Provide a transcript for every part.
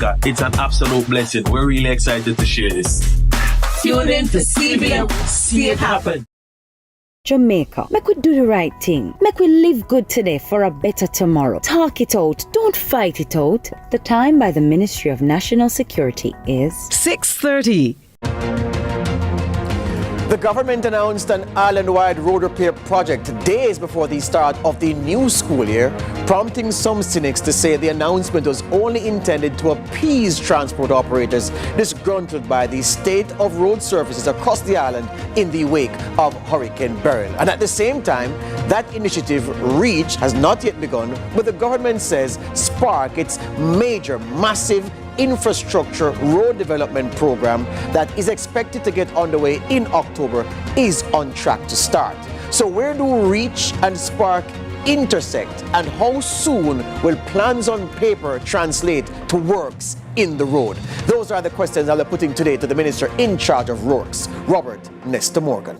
Jamaica. It's an absolute blessing. We're really excited to share this. Tune in for CVM See It Happen. Jamaica, make we do the right thing. Make we live good today for a better tomorrow. Talk it out. Don't fight it out. The time by the Ministry of National Security is 6:30. The government announced an island-wide road repair project days before the start of the new school year, prompting some cynics to say the announcement was only intended to appease transport operators disgruntled by the state of road surfaces across the island in the wake of Hurricane Beryl. And at the same time, that initiative, REACH, has not yet begun, but the government says Spark, its major, massive infrastructure road development program that is expected to get underway in October, is on track to start. So where do REACH and Spark intersect, and how soon will plans on paper translate to works in the road? Those are the questions I'll be putting today to the minister in charge of works, Robert Nestor Morgan.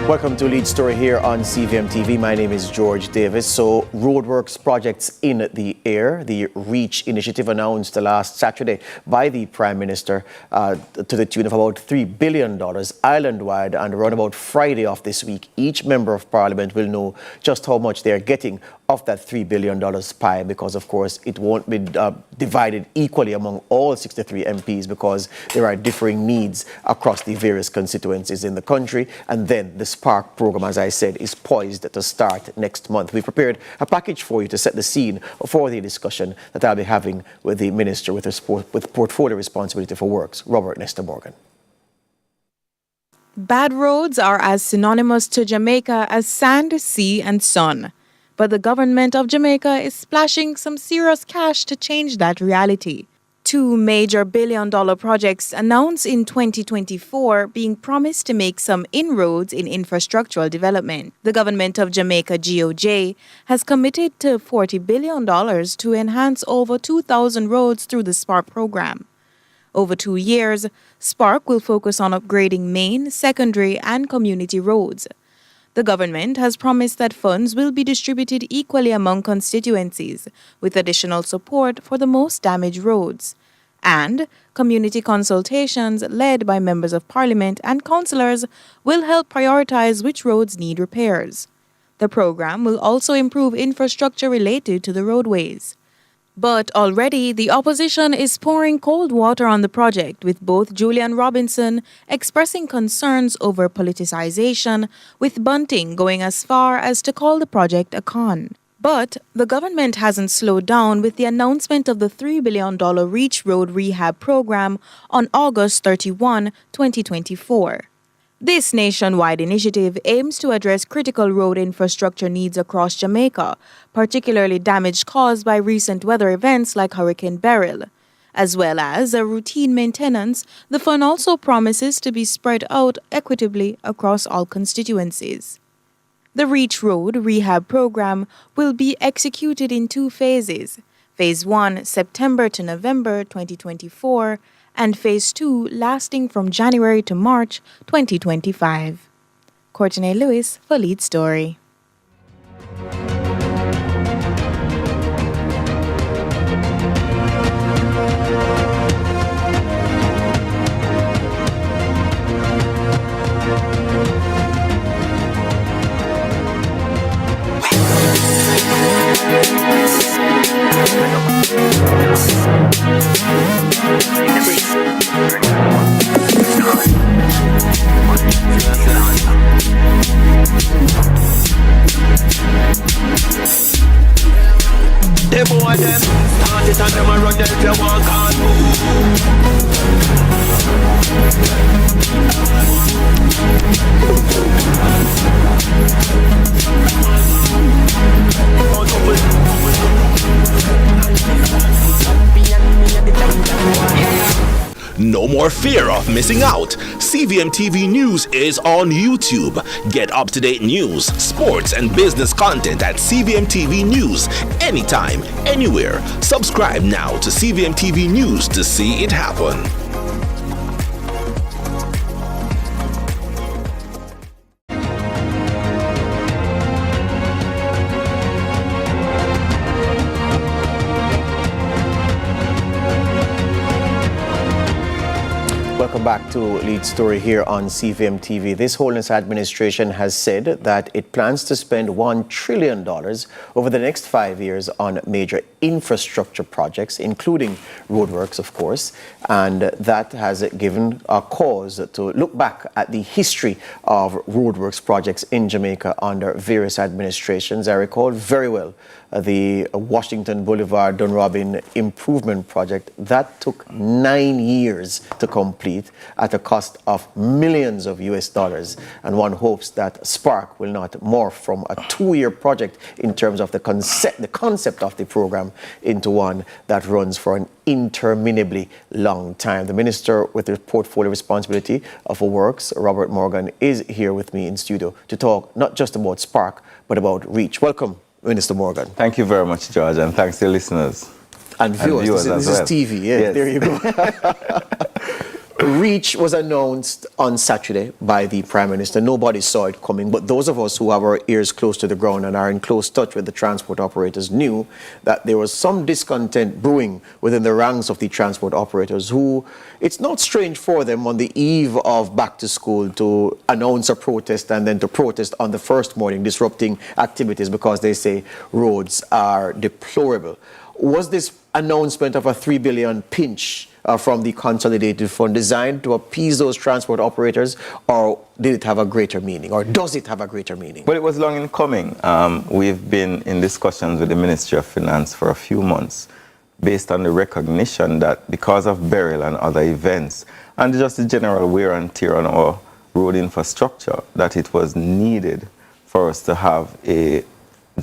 Welcome to Lead Story here on CVM TV. My name is George Davis. So, roadworks projects in the air. The REACH initiative announced last Saturday by the Prime Minister to the tune of about $3 billion island-wide, and around about Friday of this week, each member of Parliament will know just how much they're getting of that $3 billion pie, because of course it won't be divided equally among all 63 MPs, because there are differing needs across the various constituencies in the country. And then the Spark program, as I said, is poised to start next month. We've prepared a package for you to set the scene for the discussion that I'll be having with the Minister with portfolio responsibility for works, Robert Nestor Morgan. Bad roads are as synonymous to Jamaica as sand, sea, and sun. But the government of Jamaica is splashing some serious cash to change that reality. 2 major billion-dollar projects announced in 2024 being promised to make some inroads in infrastructural development. The government of Jamaica, GOJ, has committed to $40 billion to enhance over 2,000 roads through the Spark program. Over 2 years, Spark will focus on upgrading main, secondary, and community roads. The government has promised that funds will be distributed equally among constituencies, with additional support for the most damaged roads. And community consultations led by members of parliament and councillors will help prioritize which roads need repairs. The program will also improve infrastructure related to the roadways. But already, the opposition is pouring cold water on the project, with both Julian Robinson expressing concerns over politicization, with Bunting going as far as to call the project a con. But the government hasn't slowed down with the announcement of the $3 billion REACH Road Rehab Program on August 31, 2024. This nationwide initiative aims to address critical road infrastructure needs across Jamaica, particularly damage caused by recent weather events like Hurricane Beryl. As well as a routine maintenance, the fund also promises to be spread out equitably across all constituencies. The REACH Road Rehab Program will be executed in 2 phases. Phase 1, September to November 2024, and Phase 2 lasting from January to March 2025. Courtney Lewis for Lead Story. The boy them start it and them a run if you want on. No more for fear of missing out. CVM TV News is on YouTube. Get up-to-date news, sports, and business content at CVM TV News anytime, anywhere. Subscribe now to CVM TV News to see it happen. Welcome back to Lead Story here on CVM TV. This Holiness administration has said that it plans to spend $1 trillion over the next 5 years on major infrastructure projects, including roadworks, of course. And that has given a cause to look back at the history of roadworks projects in Jamaica under various administrations. I recall very well the Washington Boulevard Dunrobin Improvement Project. That took 9 years to complete at a cost of millions of US dollars. And one hopes that Spark will not morph from a 2-year project in terms of the concept of the program into one that runs for an interminably long time. The Minister with the portfolio responsibility of works, Robert Morgan, is here with me in studio to talk not just about Spark, but about REACH. Welcome, Minister Morgan. Thank you very much, George, and thanks to the listeners. And viewers. This is TV, yeah, yes. There you go. REACH was announced on Saturday by the Prime Minister. Nobody saw it coming, but those of us who have our ears close to the ground and are in close touch with the transport operators knew that there was some discontent brewing within the ranks of the transport operators who, it's not strange for them on the eve of back to school to announce a protest and then to protest on the first morning, disrupting activities because they say roads are deplorable. Was this announcement of a $3 billion pinch from the Consolidated Fund designed to appease those transport operators, or did it have a greater meaning, or does it have a greater meaning? Well, it was long in coming. We've been in discussions with the Ministry of Finance for a few months based on the recognition that because of burial and other events and just the general wear and tear on our road infrastructure, that it was needed for us to have a,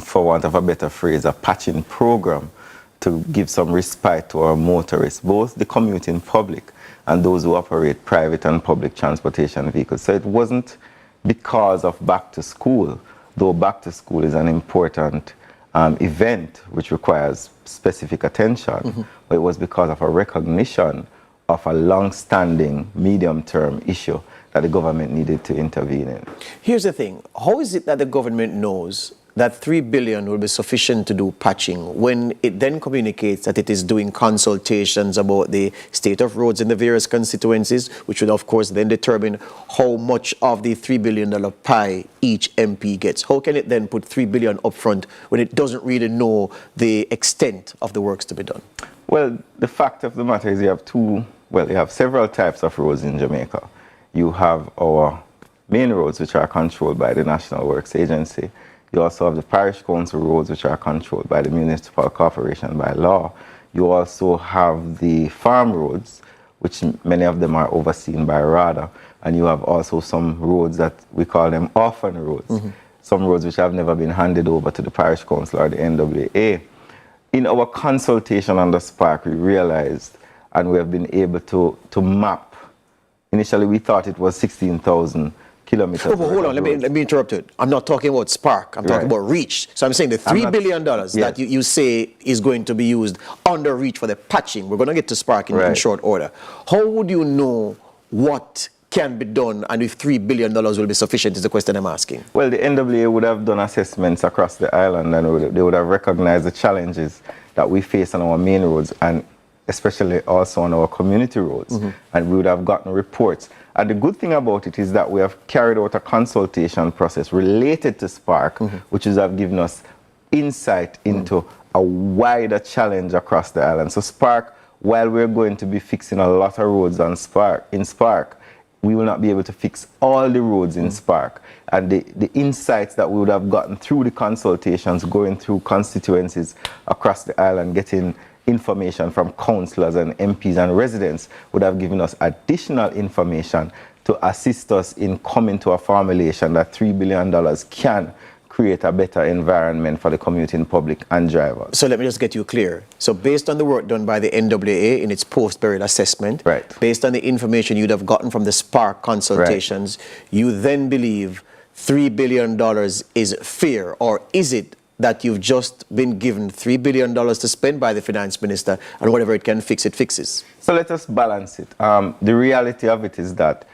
for want of a better phrase, a patching program to give some respite to our motorists, both the commuting public and those who operate private and public transportation vehicles. So it wasn't because of back to school, though back to school is an important event which requires specific attention, but it was because of a recognition of a long-standing medium-term issue that the government needed to intervene in. Here's the thing. How is it that the government knows that $3 billion will be sufficient to do patching when it then communicates that it is doing consultations about the state of roads in the various constituencies, which would of course then determine how much of the $3 billion pie each MP gets? How can it then put $3 billion up front when it doesn't really know the extent of the works to be done? Well, the fact of the matter is you have several types of roads in Jamaica. You have our main roads, which are controlled by the National Works Agency. You also have the parish council roads, which are controlled by the municipal corporation by law. You also have the farm roads, which many of them are overseen by RADA. And you have also some roads that we call them orphan roads. Some roads which have never been handed over to the parish council or the NWA. In our consultation on the Spark, we realized, and we have been able to map. Initially, we thought it was 16,000 kilometers. Oh, but hold on, let me interrupt it. I'm not talking about Spark, I'm talking about REACH. So I'm saying the $3 billion that you say is going to be used under REACH for the patching. We're going to get to Spark in short order. How would you know what can be done and if $3 billion will be sufficient is the question I'm asking? Well, the NWA would have done assessments across the island and they would have recognized the challenges that we face on our main roads and especially also on our community roads. And we would have gotten reports. And the good thing about it is that we have carried out a consultation process related to Spark, which has given us insight into a wider challenge across the island. So Spark, while we're going to be fixing a lot of roads on Spark, we will not be able to fix all the roads in Spark. And the insights that we would have gotten through the consultations, going through constituencies across the island, getting information from councillors and MPs and residents would have given us additional information to assist us in coming to a formulation that $3 billion can create a better environment for the commuting public and drivers. So let me just get you clear. So based on the work done by the NWA in its post-burial assessment, Right. based on the information you'd have gotten from the Spark consultations, you then believe $3 billion is fair, or is it that you've just been given $3 billion to spend by the finance minister, and whatever it can fix, it fixes? So let us balance it. The reality of it is that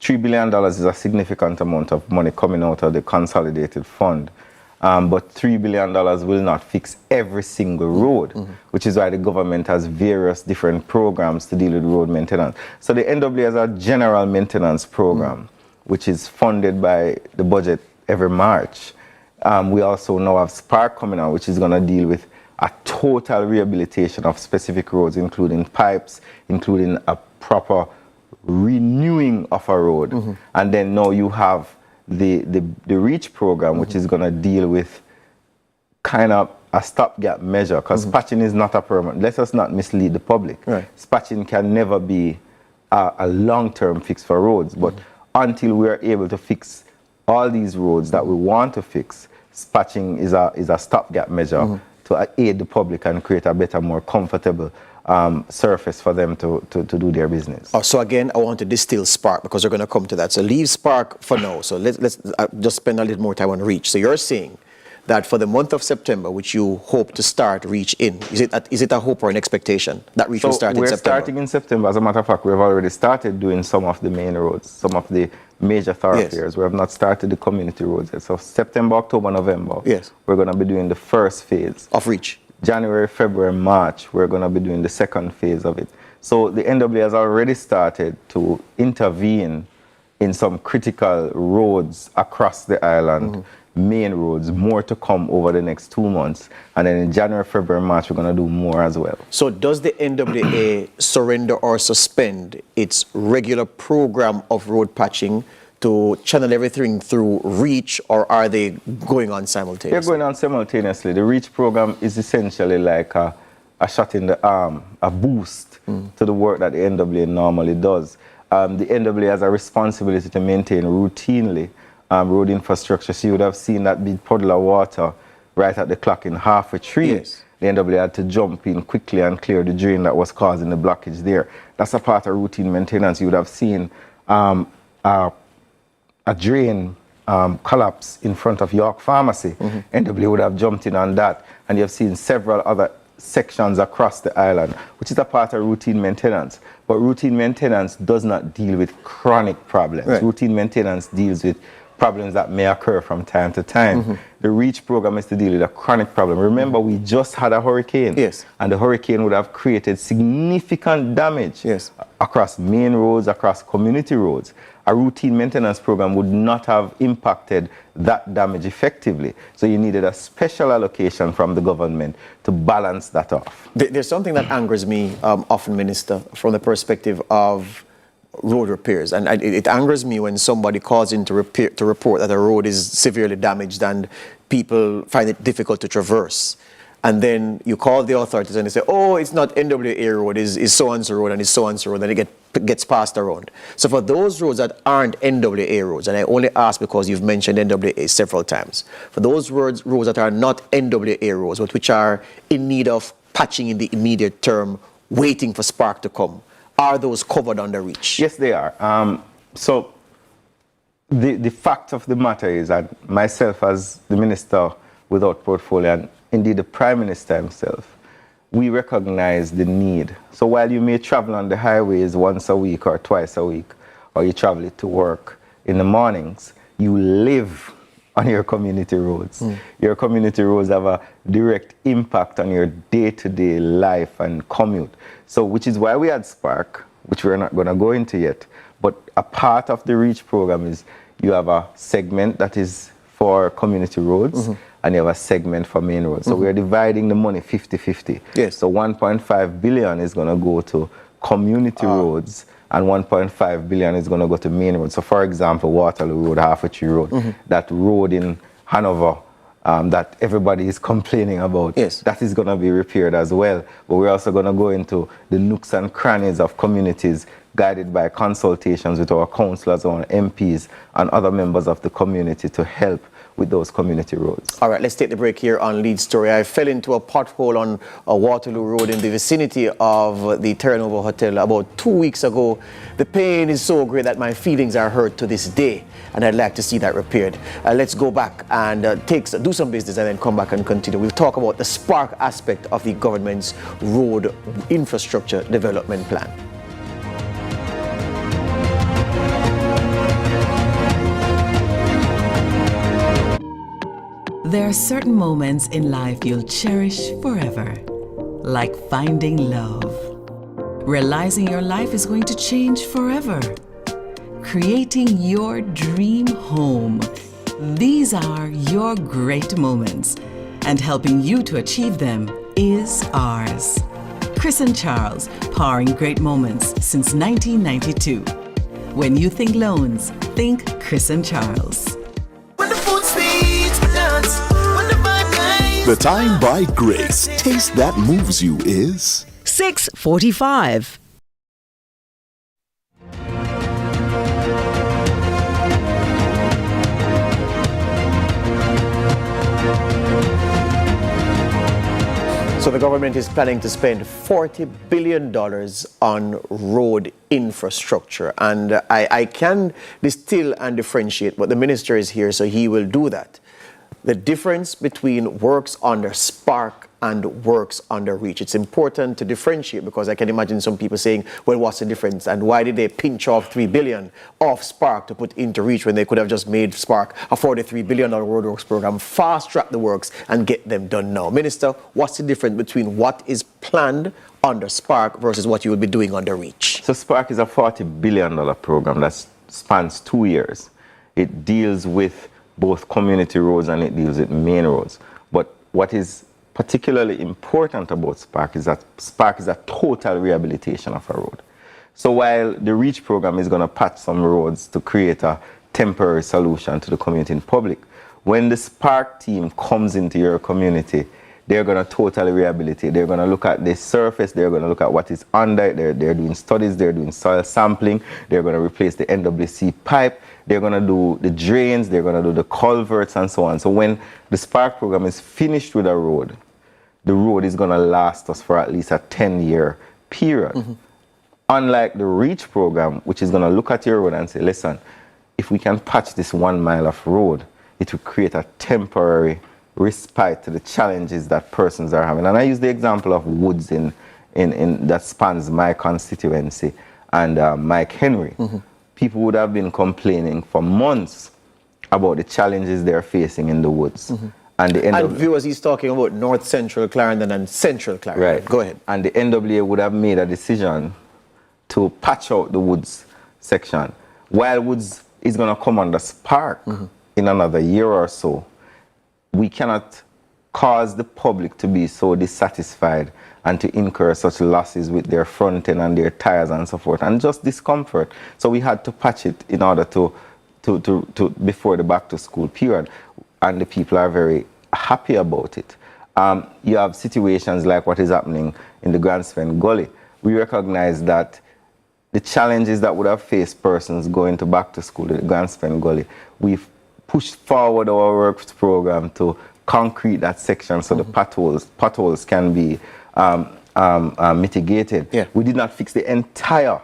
$3 billion is a significant amount of money coming out of the consolidated fund. But $3 billion will not fix every single road, which is why the government has various different programs to deal with road maintenance. So the NWA has a general maintenance program, which is funded by the budget every March. We also now have Spark coming out, which is going to deal with a total rehabilitation of specific roads, including pipes, including a proper renewing of a road. And then now you have the REACH program, which is going to deal with kind of a stopgap measure, because patching is not a permanent. Let us not mislead the public. Right. Patching can never be a long-term fix for roads, but until we are able to fix all these roads that we want to fix, patching is a stopgap measure to aid the public and create a better, more comfortable surface for them to do their business. So again, I want to distill Spark, because we're going to come to that. So leave Spark for now. So let's just spend a little more time on REACH. So you're saying that for the month of September, which you hope to start REACH in, is it a hope or an expectation that REACH will start in September? We're starting in September. As a matter of fact, we've already started doing some of the main roads, some of the major thoroughfares. Yes. We have not started the community roads yet. So September, October, November, yes, we're going to be doing the first phase of REACH. January, February, March, we're going to be doing the second phase of it. So the NWA has already started to intervene in some critical roads across the island, main roads, more to come over the next 2 months. And then in January, February, March, we're going to do more as well. So does the NWA surrender or suspend its regular program of road patching to channel everything through REACH, or are they going on simultaneously? They're going on simultaneously. The REACH program is essentially like a shot in the arm, a boost to the work that the NWA normally does. The NWA has a responsibility to maintain routinely road infrastructure. So you would have seen that big puddle of water right at the clock in half a tree. Yes. The NWA had to jump in quickly and clear the drain that was causing the blockage there. That's a part of routine maintenance. You would have seen a drain collapse in front of York Pharmacy. NWA would have jumped in on that. And you have seen several other sections across the island, which is a part of routine maintenance. But routine maintenance does not deal with chronic problems. Right. Routine maintenance deals with problems that may occur from time to time. The REACH program is to deal with a chronic problem. Remember, we just had a hurricane. Yes. And the hurricane would have created significant damage across main roads, across community roads. A routine maintenance program would not have impacted that damage effectively. So you needed a special allocation from the government to balance that off. There's something that angers me often, Minister, from the perspective of road repairs. And it angers me when somebody calls in to report that a road is severely damaged and people find it difficult to traverse. And then you call the authorities and they say, oh, it's not NWA road, it's so-and-so road and it's so-and-so road, and it gets passed around. So for those roads that aren't NWA roads, and I only ask because you've mentioned NWA several times, for those roads that are not NWA roads, but which are in need of patching in the immediate term, waiting for Spark to come, are those covered under REACH? Yes, they are. So the fact of the matter is that myself as the minister without portfolio, and indeed the Prime Minister himself, we recognize the need. So while you may travel on the highways once a week or twice a week, or you travel it to work in the mornings, you live on your community roads. Your community roads have a direct impact on your day-to-day life and commute. So which is why we had Spark, which we're not going to go into yet. But a part of the REACH program is you have a segment that is for community roads, and you have a segment for main roads. So we're dividing the money 50-50. Yes. So 1.5 billion is going to go to community roads, and 1.5 billion is going to go to main roads. So for example, Waterloo Road, Half a Tree Road, that road in Hanover that everybody is complaining about, that is going to be repaired as well. But we're also going to go into the nooks and crannies of communities, guided by consultations with our councillors, our MPs, and other members of the community to help with those community roads. All right, let's take the break here on Lead Story. I fell into a pothole on a Waterloo Road in the vicinity of the Terranova Hotel about 2 weeks ago. The pain is so great that my feelings are hurt to this day, and I'd like to see that repaired. Let's go back and do some business and then come back and continue. We'll talk about the spark aspect of the government's road infrastructure development plan. There are certain moments in life you'll cherish forever, like finding love, realizing your life is going to change forever, creating your dream home. These are your great moments, and helping you to achieve them is ours. Chris and Charles, powering great moments since 1992. When you think loans, think Chris and Charles. The time by Grace. Taste that moves you is 6:45. So the government is planning to spend $40 billion on road infrastructure. And I can distill and differentiate, but the minister is here, so he will do that. The difference between works under Spark and works under Reach. It's important to differentiate, because I can imagine some people saying, well, what's the difference? And why did they pinch off $3 billion off Spark to put into Reach when they could have just made Spark a $43 billion roadworks program, fast track the works and get them done now? Minister, what's the difference between what is planned under Spark versus what you will be doing under Reach? So Spark is a $40 billion program that spans 2 years. It deals with both community roads and it deals with main roads. But what is particularly important about Spark is that Spark is a total rehabilitation of a road. So while the Reach program is going to patch some roads to create a temporary solution to the community in public, when the Spark team comes into your community, they're going to totally rehabilitate. They're going to look at the surface, they're going to look at what is under it, they're doing studies, they're doing soil sampling, they're going to replace the NWC pipe, they're going to do the drains, they're going to do the culverts and so on. So when the Spark program is finished with a road, the road is going to last us for at least a 10-year period. Mm-hmm. Unlike the Reach program, which is going to look at your road and say, listen, if we can patch this 1 mile of road, it will create a temporary respite to the challenges that persons are having. And I use the example of woods in that spans my constituency and Mike Henry. Mm-hmm. People would have been complaining for months about the challenges they're facing in the woods. Mm-hmm. And viewers, he's talking about North Central Clarendon and Central Clarendon. Right. Go ahead. And the NWA would have made a decision to patch out the woods section. While woods is going to come under Spark in another year or so, we cannot cause the public to be so dissatisfied and to incur such losses with their front end and their tires and so forth, and just discomfort. So we had to patch it in order to before the back to school period, and the people are very happy about it. You have situations like what is happening in the Grandspent Gully. We recognize that the challenges that would have faced persons going to back to school at the Grandspent Gully, we've pushed forward our works program to concrete that section so the potholes can be mitigated. Yeah. We did not fix the entire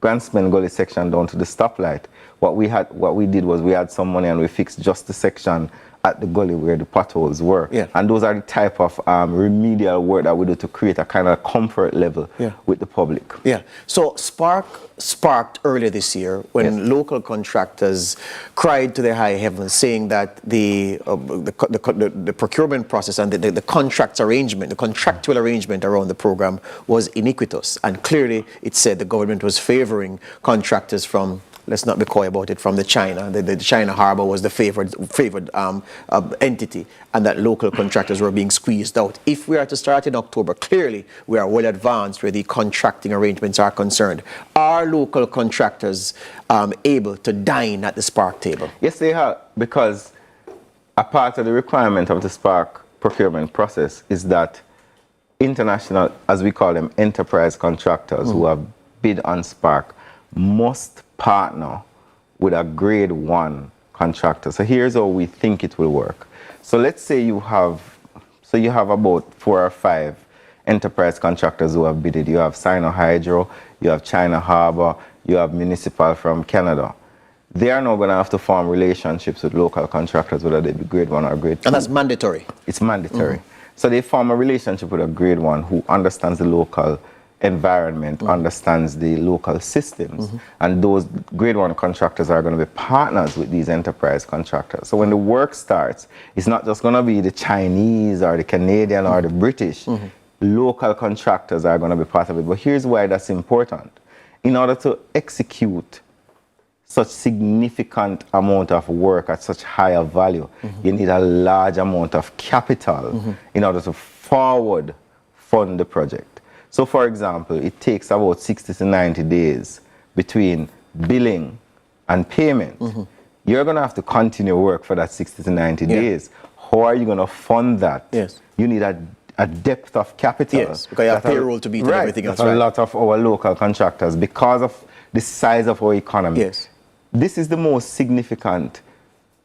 Grandspent Gully section down to the stoplight. What we did was we had some money and we fixed just the section at the gully where the potholes were. Yeah. And those are the type of remedial work that we do to create a kind of comfort level with the public. Yeah. So Spark sparked earlier this year when local contractors cried to their high heavens, saying that the procurement process and the contracts arrangement, the contractual arrangement around the program was iniquitous. And clearly it said the government was favoring contractors from, let's not be coy about it, from the China. The China harbor was the favored entity, and that local contractors were being squeezed out. If we are to start in October, clearly we are well advanced where the contracting arrangements are concerned. Are local contractors able to dine at the Spark table? Yes, they are, because a part of the requirement of the Spark procurement process is that international, as we call them, enterprise contractors who have bid on Spark must partner with a grade 1 contractor. So here's how we think it will work. So let's say you have about 4 or 5 enterprise contractors who have bidded. You have Sino Hydro, you have China Harbor, you have Municipal from Canada. They are now going to have to form relationships with local contractors, whether they be grade 1 or grade 2. And that's mandatory? It's mandatory. So they form a relationship with a grade 1 who understands the local environment, understands the local systems. And those grade 1 contractors are going to be partners with these enterprise contractors. So when the work starts, it's not just going to be the Chinese or the Canadian or the British. Local contractors are going to be part of it. But here's why that's important. In order to execute such significant amount of work at such higher value, you need a large amount of capital in order to forward fund the project. So for example, it takes about 60 to 90 days between billing and payment. You're going to have to continue work for that 60 to 90 days. How are you going to fund that? You need a depth of capital. Yes, because you have payroll to beat and everything else. A lot of our local contractors, because of the size of our economy. This is the most significant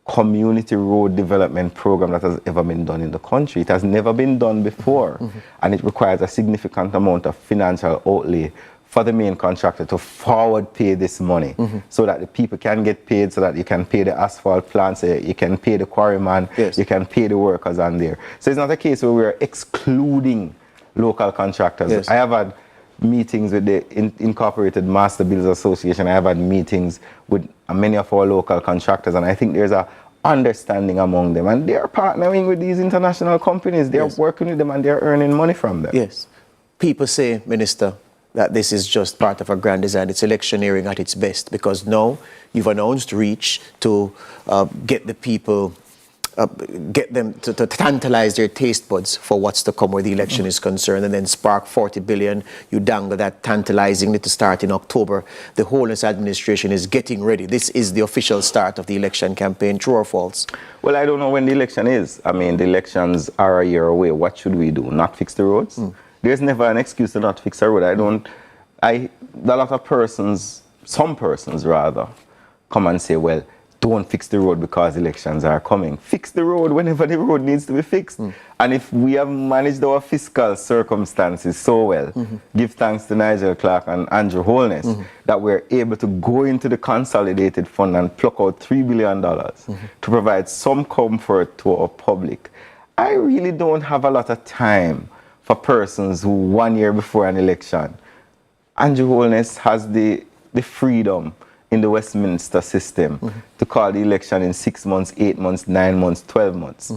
community road development program that has ever been done in the country. It has never been done before. And it requires a significant amount of financial outlay for the main contractor to forward pay this money so that the people can get paid, so that you can pay the asphalt plants, you can pay the quarryman, you can pay the workers on there. So it's not a case where we're excluding local contractors. I have had meetings with the Incorporated Master Builders Association. I have had meetings with many of our local contractors, and I think there's a understanding among them, and they're partnering with these international companies. They're working with them, and they're earning money from them. People say, Minister, that this is just part of a grand design. It's electioneering at its best, because now you've announced reach to get the people, get them to tantalize their taste buds for what's to come where the election is concerned, and then spark 40 billion. You dangle that tantalizingly to start in October. The whole administration is getting ready. This is the official start of the election campaign. True or false? Well, I don't know when the election is. I mean, the elections are a year away. What should we do? Not fix the roads? There's never an excuse to not fix a road. A lot of persons, some persons rather, come and say, well, don't fix the road because elections are coming. Fix the road whenever the road needs to be fixed. And if we have managed our fiscal circumstances so well, give thanks to Nigel Clark and Andrew Holness, that we're able to go into the consolidated fund and pluck out $3 billion to provide some comfort to our public. I really don't have a lot of time for persons who 1 year before an election. Andrew Holness has the freedom in the Westminster system to call the election in 6 months, 8 months, 9 months, 12 months.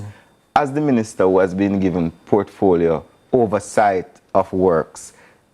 As the minister who has been given portfolio oversight of works,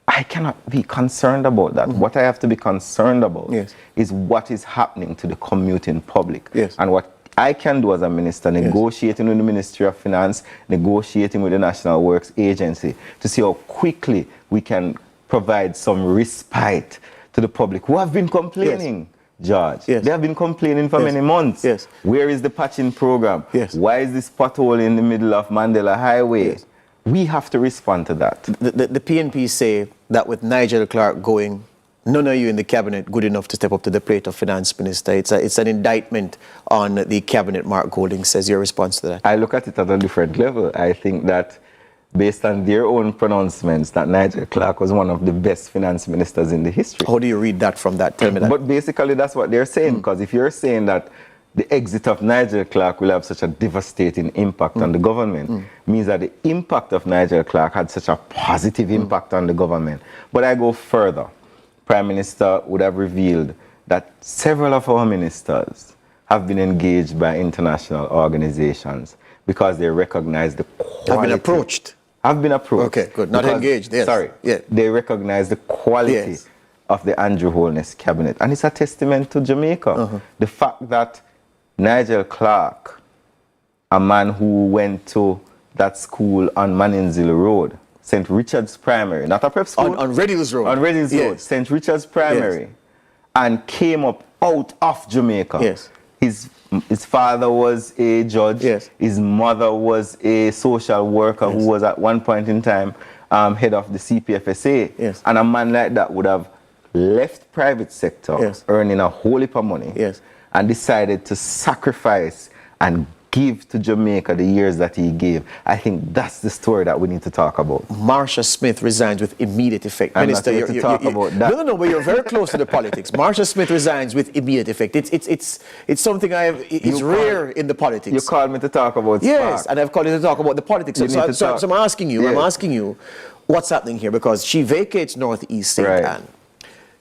I cannot be concerned about that. What I have to be concerned about is what is happening to the commuting public. And what I can do as a minister, negotiating with the Ministry of Finance, negotiating with the National Works Agency to see how quickly we can provide some respite to the public who have been complaining, George. They have been complaining for many months. Where is the patching program? Why is this pothole in the middle of Mandela Highway? We have to respond to that. The PNP say that with Nigel Clark going, none of you in the cabinet good enough to step up to the plate of finance minister. It's an indictment on the cabinet, Mark Golding says. Your response to that? I look at it at a different level. I think that based on their own pronouncements, that Nigel Clark was one of the best finance ministers in the history. How do you read that from that? Tell me that. But basically that's what they're saying, because if you're saying that the exit of Nigel Clark will have such a devastating impact on the government, means that the impact of Nigel Clark had such a positive impact on the government. But I go further. Prime Minister would have revealed that several of our ministers have been engaged by international organizations because they recognize the quality. Have been approached. Have been approached. Okay, good. Not engaged, yes. Sorry. They recognize the quality of the Andrew Holness cabinet. And it's a testament to Jamaica. The fact that Nigel Clark, a man who went to that school on Maninzil Road, St. Richard's Primary, not a prep school. On Reddills Road. On Reddills Road, St. Richard's Primary, and came up out of Jamaica. His father was a judge. His mother was a social worker who was at one point in time head of the CPFSA. And a man like that would have left private sector earning a whole heap of money and decided to sacrifice and give to Jamaica the years that he gave. I think that's the story that we need to talk about. Marsha Smith resigns with immediate effect. I'm Minister, not here to talk about that. No, but you're very close to the politics. Marsha Smith resigns with immediate effect. It's something it's rare in the politics. You called me to talk about Yes, Spark. and I've called you to talk about the politics. So I'm asking you, what's happening here? Because she vacates Northeast St. Anne.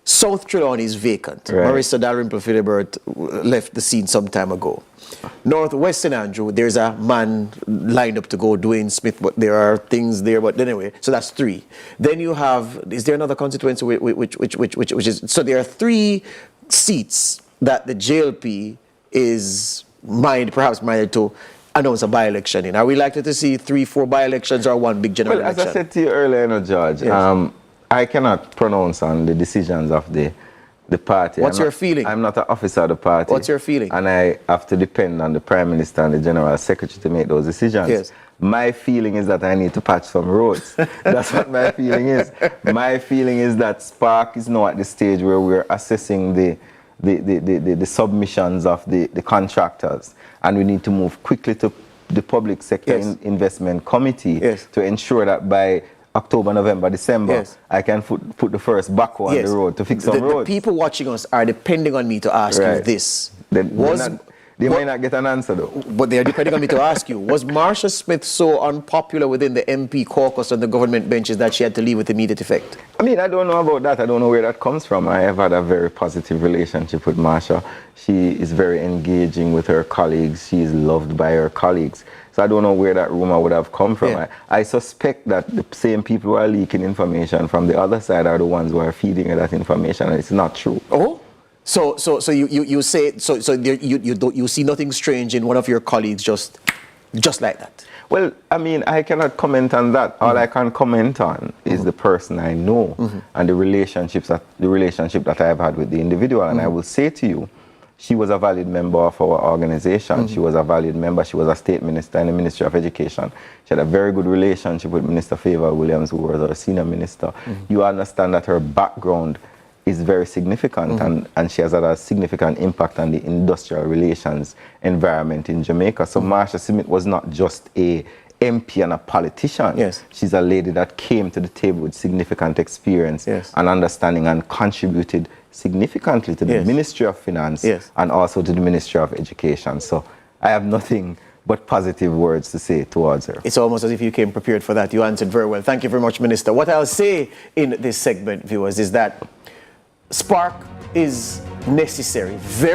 South Trelawney is vacant. Marissa Dalrymple-Philibert left the scene some time ago. Northwest St. Andrew, there's a man lined up to go, Dwayne Smith, but there are things there. But anyway, so that's 3. Then you have, is there another constituency which is, so there are 3 seats that the JLP is perhaps minded to announce a by-election in. Are we likely to see 3, 4 by-elections or one big general election? As I said to you earlier, George, yes. I cannot pronounce on the decisions of the party. What's your feeling? I'm not an officer of the party. What's your feeling? And I have to depend on the Prime Minister and the General Secretary to make those decisions. Yes. My feeling is that I need to patch some roads. That's what my feeling is. My feeling is that Spark is now at the stage where we're assessing the submissions of the contractors, and we need to move quickly to the Public Sector Investment Committee to ensure that by October, November, December, I can put the first backhoe on the road to fix some roads. The people watching us are depending on me to ask you this. They might not get an answer though. But they are depending on me to ask you, was Marsha Smith so unpopular within the MP caucus and the government benches that she had to leave with immediate effect? I mean, I don't know about that. I don't know where that comes from. I have had a very positive relationship with Marsha. She is very engaging with her colleagues. She is loved by her colleagues. So I don't know where that rumor would have come from. Yeah. I suspect that the same people who are leaking information from the other side are the ones who are feeding her that information, and it's not true. Oh? So you say you see nothing strange in one of your colleagues just like that? Well, I mean, I cannot comment on that. All I can comment on is the person I know and the relationship that I have had with the individual. And I will say to you, she was a valid member of our organization. She was a valid member. She was a state minister in the Ministry of Education. She had a very good relationship with Minister Favour Williams, who was our senior minister. You understand that her background is very significant, and she has had a significant impact on the industrial relations environment in Jamaica. So Marsha Smith was not just a MP and a politician. Yes. She's a lady that came to the table with significant experience and understanding, and contributed significantly to the Ministry of Finance and also to the Ministry of Education. So I have nothing but positive words to say towards her. It's almost as if you came prepared for that. You answered very well. Thank you very much, Minister. What I'll say in this segment, viewers, is that Spark is necessary, very